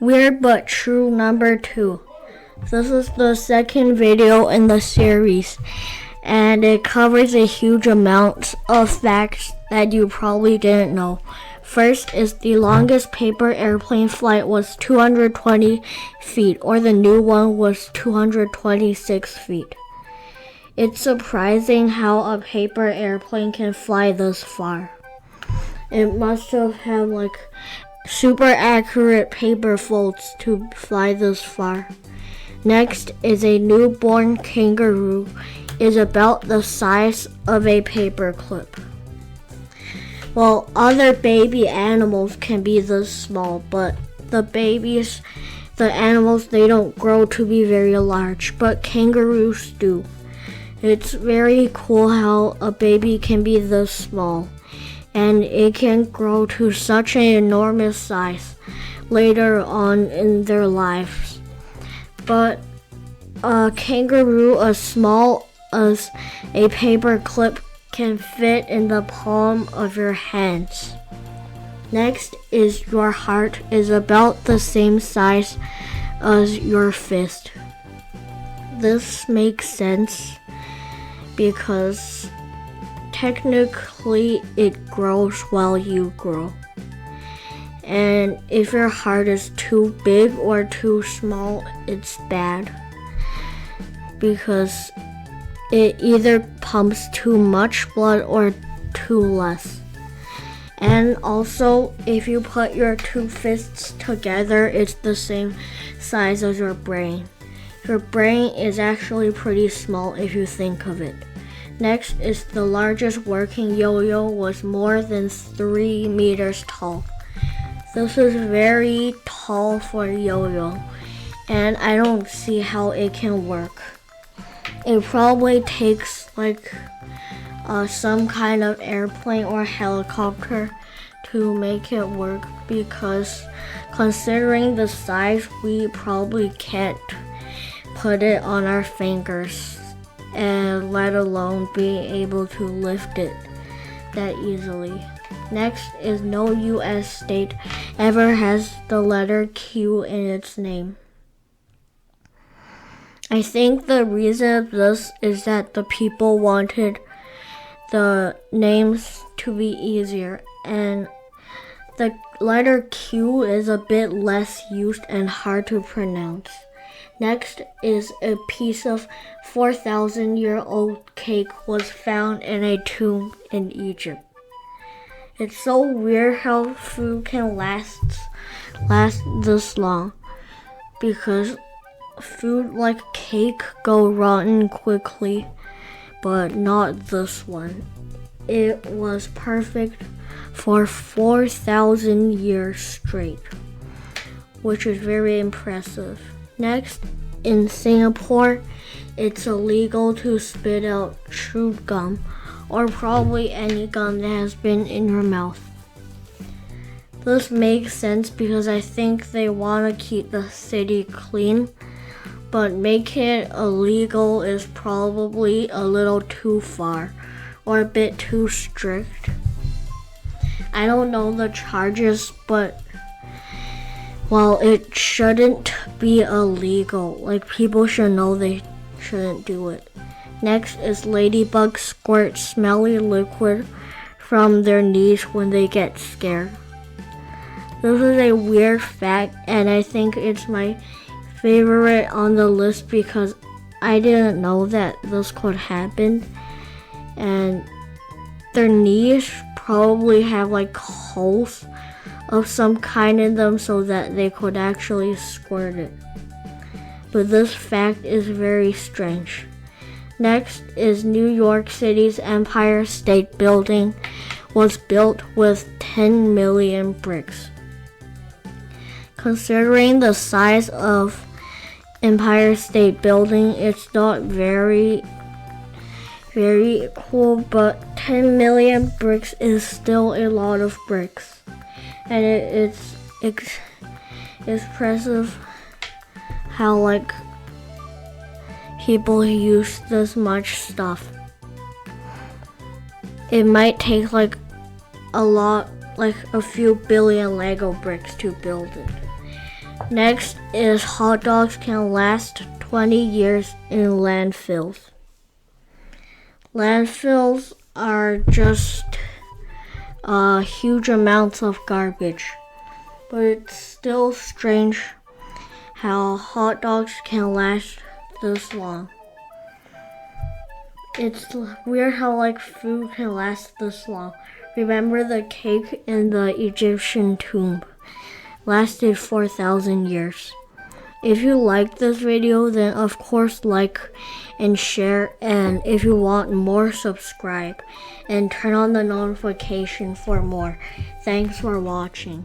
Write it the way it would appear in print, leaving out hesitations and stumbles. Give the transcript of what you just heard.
Weird but true number 2. This is the second video in the series, and it covers a huge amount of facts that you probably didn't know. First is the longest paper airplane flight was 220 feet, or the new one was 226 feet. It's surprising how a paper airplane can fly this far. It must have had super accurate paper folds to fly this far. Next is a newborn kangaroo is about the size of a paper clip. Well, other baby animals can be this small, but the animals, they don't grow to be very large, but kangaroos do. It's very cool how a baby can be this small, and it can grow to such an enormous size later on in their lives. But a kangaroo as small as a paper clip can fit in the palm of your hands. Next is your heart is about the same size as your fist. This makes sense because technically it grows while you grow. And if your heart is too big or too small, it's bad because it either pumps too much blood or too less. And also, if you put your two fists together, it's the same size as your brain. Your brain is actually pretty small if you think of it. Next is the largest working yo-yo was more than 3 meters tall. This is very tall for a yo-yo, and I don't see how it can work. It probably takes some kind of airplane or helicopter to make it work, because considering the size, we probably can't put it on our fingers, and let alone being able to lift it that easily. Next is no U.S. state ever has the letter Q in its name. I think the reason of this is that the people wanted the names to be easier, and the letter Q is a bit less used and hard to pronounce. Next is a piece of 4,000-year-old cake was found in a tomb in Egypt. It's so weird how food can last this long, because food like cake go rotten quickly, but not this one. It was perfect for 4,000 years straight, which is very impressive. Next, in Singapore, it's illegal to spit out chewed gum, or probably any gum that has been in your mouth. This makes sense because I think they want to keep the city clean, but making it illegal is probably a little too far or a bit too strict. I don't know the charges, but it shouldn't be illegal. People should know they shouldn't do it. Next is ladybugs squirt smelly liquid from their knees when they get scared. This is a weird fact, and I think it's my favorite on the list because I didn't know that this could happen. And their knees probably have holes of some kind in them so that they could actually squirt it. But this fact is very strange. Next is New York City's Empire State Building was built with 10 million bricks. Considering the size of Empire State Building, it's not very, very cool, but 10 million bricks is still a lot of bricks. And it's impressive how people use this much stuff. It might take a few billion Lego bricks to build it. Next is hot dogs can last 20 years in landfills. Landfills are just huge amounts of garbage, but it's still strange how hot dogs can last this long. It's weird how food can last this long. Remember the cake in the Egyptian tomb lasted 4,000 years. If you like this video, then of course like and share, and if you want more, subscribe and turn on the notification for more. Thanks for watching.